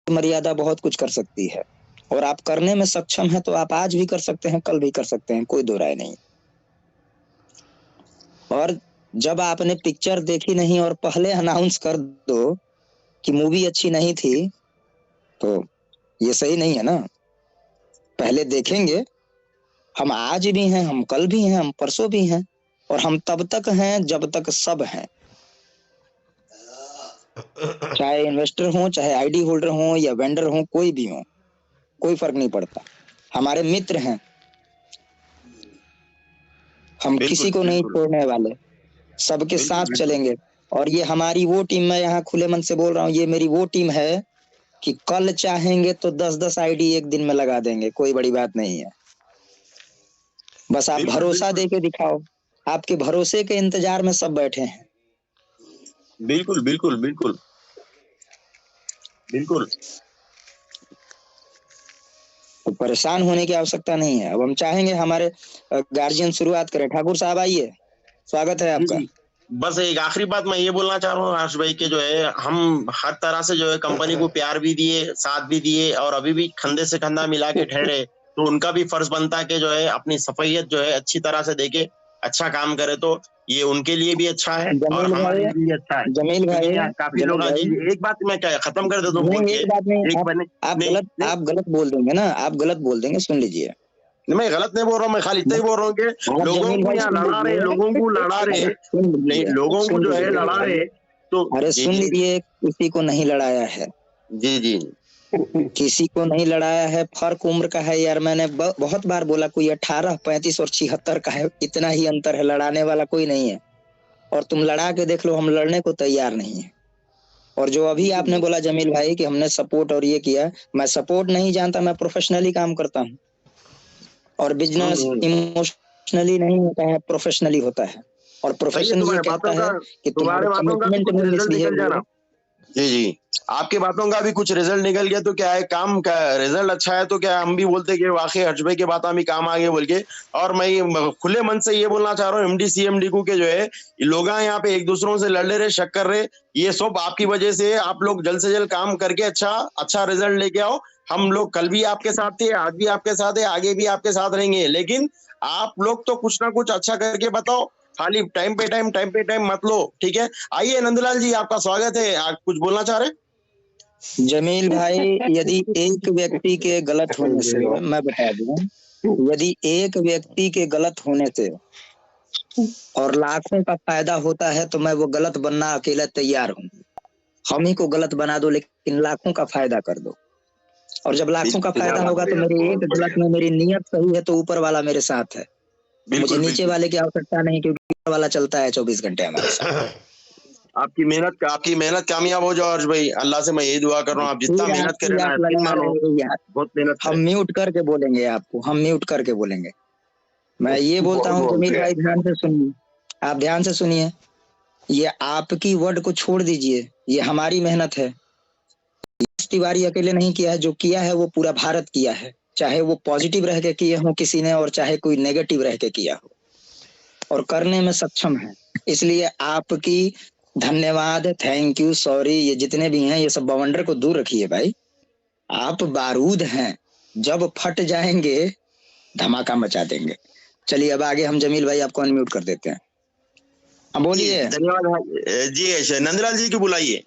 मर्यादा बहुत कुछ कर सकती है, और आप करने में सक्षम हैं तो आप आज भी कर सकते हैं, कल भी कर सकते हैं, कोई दो राय नहीं। और जब आपने पिक्चर देखी नहीं और पहले अनाउंस कर दो कि मूवी अच्छी नहीं थी, तो ये सही नहीं है ना। पहले देखेंगे, हम आज भी हैं, हम कल भी हैं, हम परसों भी हैं, और हम तब तक हैं जब तक सब हैं। चाहे इन्वेस्टर हो, चाहे आईडी होल्डर हो, या वेंडर हो, कोई भी हो, कोई फर्क नहीं पड़ता। हमारे मित्र हैं, हम किसी को नहीं छोड़ने वाले, सबके साथ चलेंगे। और ये हमारी वो टीम, मैं यहाँ खुले मन से बोल रहा हूँ, ये मेरी वो टीम है कि कल चाहेंगे तो 10-10 आईडी एक दिन में लगा देंगे, कोई बड़ी बात नहीं है। बस आप भरोसा दे के दिखाओ, आपके भरोसे के इंतजार में सब बैठे हैं। बिल्कुल बिल्कुल बिल्कुल बिल्कुल। तो परेशान होने की आवश्यकता नहीं है। अब हम चाहेंगे हमारे गार्जियन शुरुआत करें। ठाकुर साहब आइए, स्वागत है आपका। बस एक आखिरी बात मैं ये बोलना चाह रहा हूँ हर्ष भाई के, जो है हम हर तरह से जो है कंपनी को प्यार भी दिए, साथ भी दिए, और अभी भी कंधे से कंधा मिला के ठहरे, तो उनका भी फर्ज बनता है कि जो है अपनी सफाईयत जो है अच्छी तरह से देके अच्छा काम करे, तो ये उनके लिए भी अच्छा है और हमारे लिए भी अच्छा है। जमील भाई, काफी लोग, एक बात मैं क्या खत्म कर देता हूँ, एक बात नहीं, आप गलत बोल देंगे ना, आप गलत बोल देंगे, सुन लीजिए। मैं गलत नहीं बोल रहा हूँ, मैं खाली इतना ही बोल रहा हूँ कि लोगों को यहाँ लड़ा रहे, लोगों को लड़ा रहे, नहीं लोगों को जो है लड़ा रहे, तो अरे सुन लीजिए, किसी को नहीं लड़ाया है। जी जी, किसी को नहीं लड़ाया है। फर्क उम्र का है यार, मैंने बहुत बार बोला, कोई 18, 35 और 76 का है, इतना ही अंतर है, लड़ाने वाला कोई नहीं है। और तुम लड़ा के देख लो, हम लड़ने को तैयार नहीं है। और जो अभी आपने बोला जमील भाई कि हमने सपोर्ट और ये किया, मैं सपोर्ट नहीं जानता, मैं प्रोफेशनली काम करता हूँ, और बिजनेस इमोशनली नहीं होता है, प्रोफेशनली होता है। और प्रोफेशन ये कहता है कि तुम्हारे कमिटमेंट में मिसबिहेव हो। जी जी, आपकी बातों का भी कुछ रिजल्ट निकल गया तो क्या है, काम का रिजल्ट अच्छा है तो क्या हम भी बोलते कि वाकई हर्ष भाई की बात हमें काम आ गए बोल के। और मैं खुले मन से ये बोलना चाह रहा हूँ एमडी सीएमडी को के जो है लोग यहाँ पे एक दूसरों से लड़ ले रहे, शक कर रहे, ये सब आपकी वजह से। आप लोग जल्द से जल्द काम करके अच्छा रिजल्ट लेके आओ। हम लोग कल भी आपके साथ थे, आज भी आपके साथ है, आगे भी आपके साथ रहेंगे, लेकिन आप लोग तो कुछ ना कुछ अच्छा करके बताओ, खाली टाइम पे टाइम मत लो, ठीक है। आइए नंदलाल जी, आपका स्वागत है, आप कुछ बोलना चाह रहे? जमील भाई, यदि एक व्यक्ति के गलत होने से, मैं बता दूं, यदि एक व्यक्ति के गलत होने से और लाखों का फायदा होता है तो मैं वो गलत बनना अकेला तैयार हूँ। हम ही को गलत बना दो, लेकिन लाखों का फायदा कर दो। और जब लाखों का फायदा होगा तो मेरे एक गलत में मेरी नीयत सही है तो ऊपर वाला मेरे साथ है। मुझे नीचे वाले की आवश्यकता नहीं, क्योंकि ऊपर वाला चलता है 24 घंटे हमारे साथ। आपकी मेहनत कामयाब हो जाओ हर्ष भाई, अल्लाह से मैं यही दुआ कर रहा हूँ। आप जितना मेहनत करें ना, बहुत मेहनत हम म्यूट करके बोलेंगे आपको, हम म्यूट करके बोलेंगे। मैं ये बोलता हूँ जमील भाई, ध्यान से सुनिए, आप ध्यान से सुनिए। ये आपकी वर्ड को छोड़ दीजिए, ये हमारी मेहनत है। तिवारी अकेले नहीं किया है, जो किया है वो पूरा भारत किया है, चाहे वो पॉजिटिव रह के किए हो किसी ने, और चाहे कोई नेगेटिव रह के किया हो, और करने में सक्षम है। इसलिए आपकी धन्यवाद, थैंक यू, सॉरी, ये जितने भी हैं ये सब बवंडर को दूर रखिए भाई। आप बारूद हैं, जब फट जाएंगे धमाका मचा देंगे। चलिए अब आगे हम जमील भाई आपको अनम्यूट कर देते हैं, अब बोलिए। धन्यवाद जी, नंदलाल जी को बुलाइए।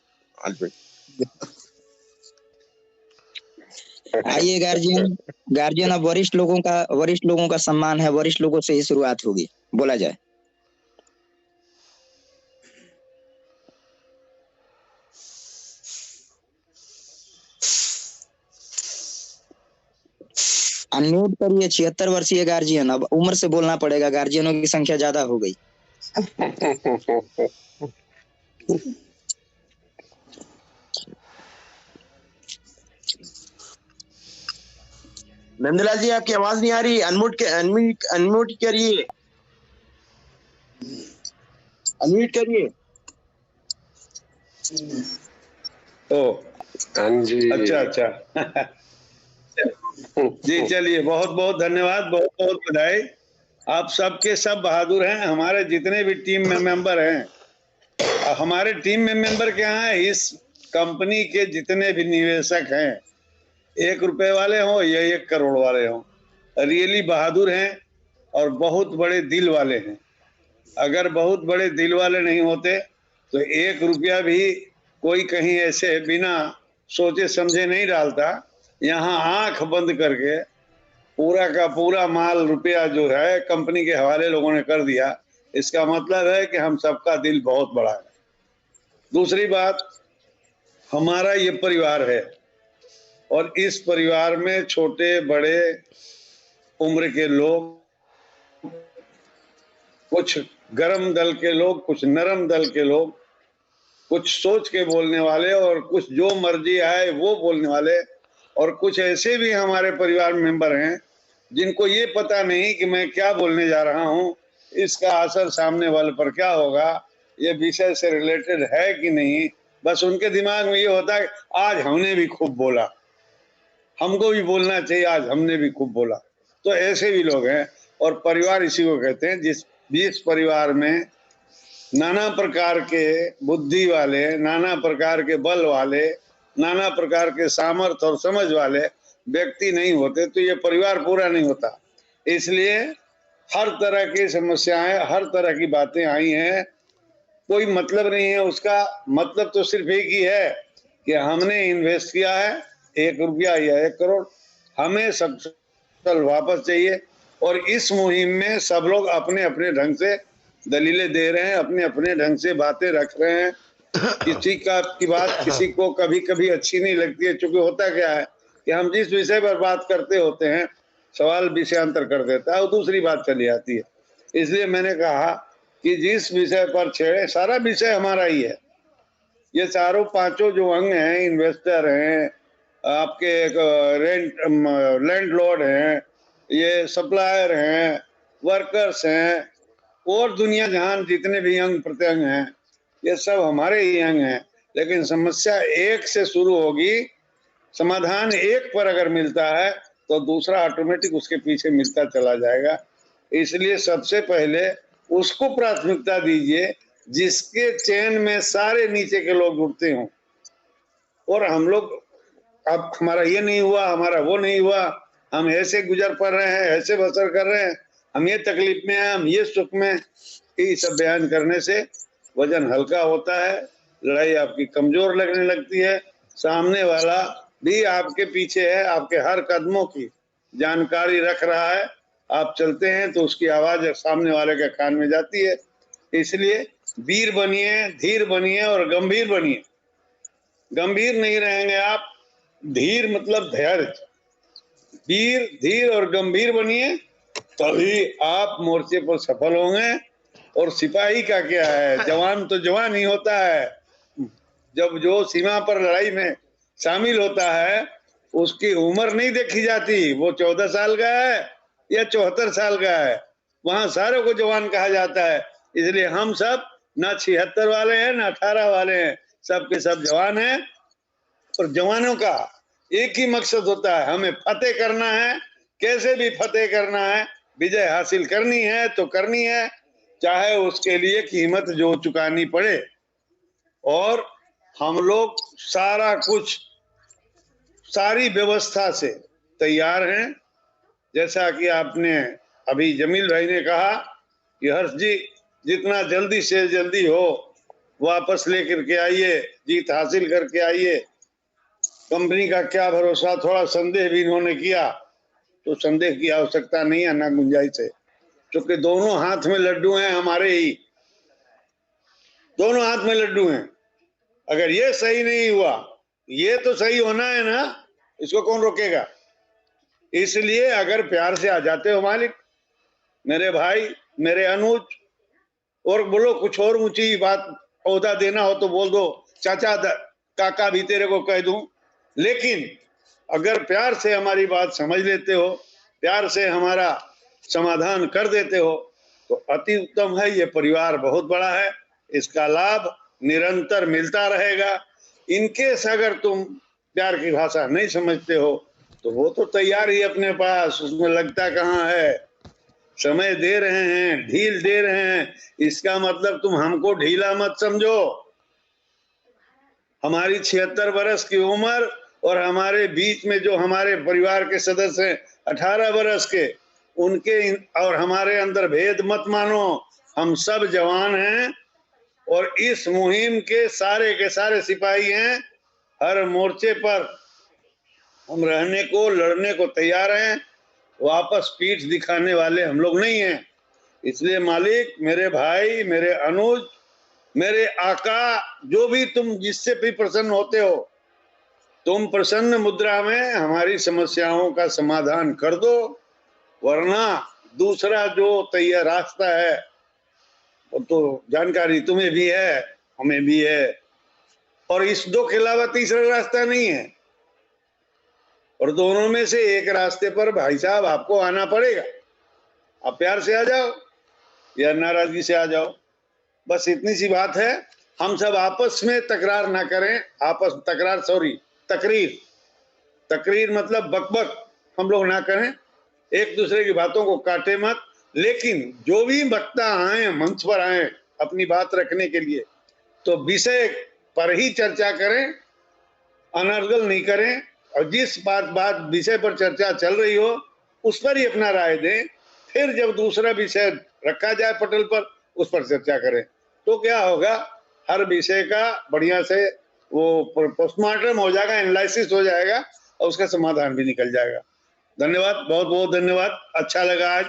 आइए गार्जियन, अब वरिष्ठ लोगों का सम्मान है, वरिष्ठ लोगों से ही शुरुआत होगी, बोला जाए। अनम्यूट करिए 76 वर्षीय गार्जियन। अब उम्र से बोलना पड़ेगा, गार्जियनों की संख्या ज्यादा हो गई। नंदलाल जी, आपकी आवाज नहीं आ रही, अनम्यूट करिए, अनम्यूट करिए। ओ हाँ जी, अच्छा जी, चलिए, बहुत बहुत धन्यवाद, बहुत बहुत बधाई। आप सबके सब बहादुर हैं। हमारे जितने भी टीम में मेंबर हैं, हमारे टीम में मेंबर क्या है, इस कंपनी के जितने भी निवेशक हैं, 1 रुपए वाले हों या 1 करोड़ वाले हों, रियली बहादुर हैं और बहुत बड़े दिल वाले हैं। अगर बहुत बड़े दिल वाले नहीं होते तो 1 रुपया भी कोई कहीं ऐसे बिना सोचे समझे नहीं डालता। यहाँ आंख बंद करके पूरा का पूरा माल रुपया जो है कंपनी के हवाले लोगों ने कर दिया। इसका मतलब है कि हम सबका दिल बहुत बड़ा है। दूसरी बात, हमारा ये परिवार है और इस परिवार में छोटे बड़े उम्र के लोग, कुछ गरम दल के लोग, कुछ नरम दल के लोग, कुछ सोच के बोलने वाले और कुछ जो मर्जी आए वो बोलने वाले, और कुछ ऐसे भी हमारे परिवार मेंबर हैं जिनको ये पता नहीं कि मैं क्या बोलने जा रहा हूं, इसका असर सामने वाले पर क्या होगा, ये विषय से रिलेटेड है कि नहीं। बस उनके दिमाग में ये होता है आज हमने भी खूब बोला, हमको भी बोलना चाहिए, आज हमने भी खूब बोला। तो ऐसे भी लोग हैं। और परिवार इसी को कहते हैं जिस परिवार में नाना प्रकार के बुद्धि वाले, नाना प्रकार के बल वाले, नाना प्रकार के सामर्थ्य और समझ वाले व्यक्ति नहीं होते तो ये परिवार पूरा नहीं होता। इसलिए हर तरह की समस्याएं, हर तरह की बातें आई हैं, कोई मतलब नहीं है उसका। मतलब तो सिर्फ एक ही है कि हमने इन्वेस्ट किया है 1 रुपया या 1 करोड़, हमें सब वापस चाहिए। और इस मुहिम में सब लोग अपने अपने ढंग से दलीलें दे रहे हैं, अपने अपने ढंग से बातें रख रहे हैं। किसी की बात किसी को कभी कभी अच्छी नहीं लगती है, क्योंकि होता क्या है कि हम जिस विषय पर बात करते होते हैं सवाल विषयांतर कर देता है और दूसरी बात चली आती है। इसलिए मैंने कहा कि जिस विषय पर छेड़े, सारा विषय हमारा ही है। ये चारों पांचों जो अंग हैं, इन्वेस्टर हैं, आपके लैंडलॉर्ड हैं, ये सप्लायर हैं, वर्कर्स हैं, और दुनिया जहान जितने भी अंग प्रत्यंग हैं, ये सब हमारे ही अंग हैं। लेकिन समस्या एक से शुरू होगी, समाधान एक पर अगर मिलता है तो दूसरा ऑटोमेटिक उसके पीछे मिलता चला जाएगा। इसलिए सबसे पहले उसको प्राथमिकता दीजिए जिसके चेन में सारे नीचे के लोग जुड़ते हों। और हम लोग, अब हमारा ये नहीं हुआ, हमारा वो नहीं हुआ, हम ऐसे गुजर पड़ रहे हैं, ऐसे बसर कर रहे हैं, हम ये तकलीफ में हैं, हम ये सुख में, ये सब बयान करने से वजन हल्का होता है, लड़ाई आपकी कमजोर लगने लगती है, सामने वाला भी आपके पीछे है, आपके हर कदमों की जानकारी रख रहा है, आप चलते हैं तो उसकी आवाज सामने वाले के कान में जाती है। इसलिए वीर बनिए, धीर बनिए और गंभीर बनिए। गंभीर नहीं रहेंगे आप, धीर मतलब धैर्य, वीर धीर और गंभीर बनिए, तभी आप मोर्चे पर सफल होंगे। और सिपाही का क्या है, जवान तो जवान ही होता है। जब जो सीमा पर लड़ाई में शामिल होता है उसकी उम्र नहीं देखी जाती, वो 14 साल का है या 74 साल का है, वहां सारे को जवान कहा जाता है। इसलिए हम सब ना 76 वाले हैं ना 18 वाले हैं, सब के सब जवान हैं। और जवानों का एक ही मकसद होता है, हमें फतेह करना है, कैसे भी फतेह करना है, विजय हासिल करनी है तो करनी है, चाहे उसके लिए कीमत जो चुकानी पड़े। और हम लोग सारा कुछ, सारी व्यवस्था से तैयार हैं। जैसा कि आपने अभी जमील भाई ने कहा कि हर्ष जी जितना जल्दी से जल्दी हो वापस लेकर के आइए, जीत हासिल करके आइए। कंपनी का क्या भरोसा, थोड़ा संदेह भी इन्होंने किया, तो संदेह की आवश्यकता नहीं है, ना गुंजाइश है, क्योंकि दोनों हाथ में लड्डू हैं हमारे ही, दोनों हाथ में लड्डू हैं। अगर ये सही नहीं हुआ, ये तो सही होना है ना, इसको कौन रोकेगा। इसलिए अगर प्यार से आ जाते हो मालिक, मेरे भाई, मेरे अनुज, और बोलो कुछ और ऊंची बात औहदा देना हो तो बोल दो, चाचा काका भी तेरे को कह दूं, लेकिन अगर प्यार से हमारी बात समझ लेते हो, प्यार से हमारा समाधान कर देते हो तो अति उत्तम है। ये परिवार बहुत बड़ा है, इसका लाभ निरंतर मिलता रहेगा। इनकेस अगर तुम प्यार की भाषा नहीं समझते हो तो वो तो तैयार ही अपने पास, उसमें लगता कहाँ है। समय दे रहे हैं, ढील दे रहे हैं, इसका मतलब तुम हमको ढीला मत समझो, हमारी 76 वर्ष की उम्र और हमारे बीच में जो हमारे परिवार के सदस्य हैं 18 वर्ष के, उनके और हमारे अंदर भेद मत मानो। हम सब जवान हैं और इस मुहिम के सारे सिपाही हैं। हर मोर्चे पर हम रहने को, लड़ने को तैयार हैं। वापस पीठ दिखाने वाले हम लोग नहीं हैं। इसलिए मालिक, मेरे भाई, मेरे अनुज, मेरे आका, जो भी तुम जिससे भी प्रसन्न होते हो, तुम प्रसन्न मुद्रा में हमारी समस्याओं का समाधान कर दो, वरना दूसरा जो तैयार रास्ता है वो तो जानकारी तुम्हें भी है, हमें भी है, और इस दो के अलावा तीसरा रास्ता नहीं है। और दोनों में से एक रास्ते पर भाई साहब आपको आना पड़ेगा। आप प्यार से आ जाओ या नाराजगी से आ जाओ, बस इतनी सी बात है। हम सब आपस में तकरार ना करें। तकरीर मतलब बकबक हम लोग ना करें, एक दूसरे की बातों को काटे मत। लेकिन जो भी वक्ता आए, मंच पर आए अपनी बात रखने के लिए, तो विषय पर ही चर्चा करें, अनर्गल नहीं करें। और जिस बात विषय पर चर्चा चल रही हो उस पर ही अपना राय दें। फिर जब दूसरा विषय रखा जाए पटल पर, उस पर चर्चा करें। तो क्या होगा, हर विषय का बढ़िया से वो पोस्टमार्टम हो जाएगा, एनालिसिस हो जाएगा और उसका समाधान भी निकल जाएगा। धन्यवाद, बहुत बहुत धन्यवाद। अच्छा लगा आज,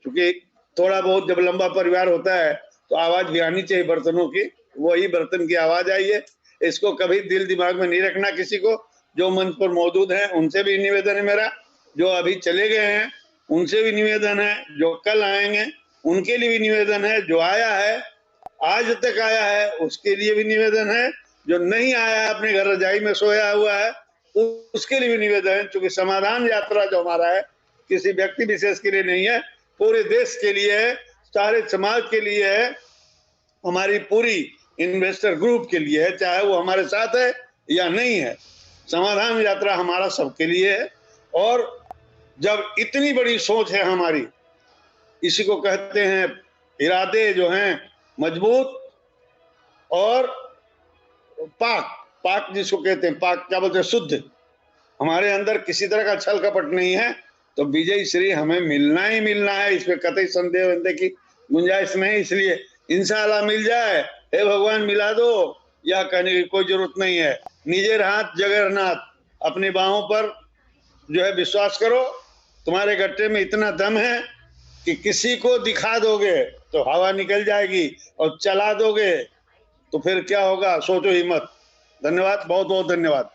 क्योंकि थोड़ा बहुत जब लंबा परिवार होता है तो आवाज भी आनी चाहिए बर्तनों की। वही बर्तन की आवाज आई है। इसको कभी दिल दिमाग में नहीं रखना किसी को। जो मंच पर मौजूद हैं उनसे भी निवेदन है मेरा, जो अभी चले गए हैं उनसे भी निवेदन है, जो कल आएंगे उनके लिए भी निवेदन है, जो आया है आज तक आया है उसके लिए भी निवेदन है, जो नहीं आया है अपने घर रजाई में सोया हुआ है उसके लिए भी निवेदन है। क्योंकि समाधान यात्रा जो हमारा है किसी व्यक्ति विशेष के लिए नहीं है, पूरे देश के लिए है, सारे समाज के लिए है, हमारी पूरी इन्वेस्टर ग्रुप के लिए है, चाहे वो हमारे साथ है या नहीं है। समाधान यात्रा हमारा सबके लिए है। और जब इतनी बड़ी सोच है हमारी, इसी को कहते हैं इरादे जो हैं मजबूत और पाक जिसको कहते हैं, पाक क्या बोलते हैं, शुद्ध, हमारे अंदर किसी तरह का छल कपट नहीं है, तो विजय श्री हमें मिलना ही मिलना है। इसमें कतई संदेह की गुंजाइश नहीं। इसलिए इंशाअल्लाह मिल जाए, हे भगवान मिला दो, यह कहने की कोई जरूरत नहीं है। निजे हाथ जगन्नाथ, अपनी बाहों पर जो है विश्वास करो। तुम्हारे गट्टे में इतना दम है कि किसी को दिखा दोगे तो हवा निकल जाएगी, और चला दोगे तो फिर क्या होगा, सोचो ही मत। धन्यवाद, बहुत बहुत धन्यवाद।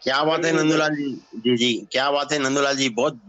क्या बात है नंदूलाल जी। जी, क्या बात है नंदूलाल जी, बहुत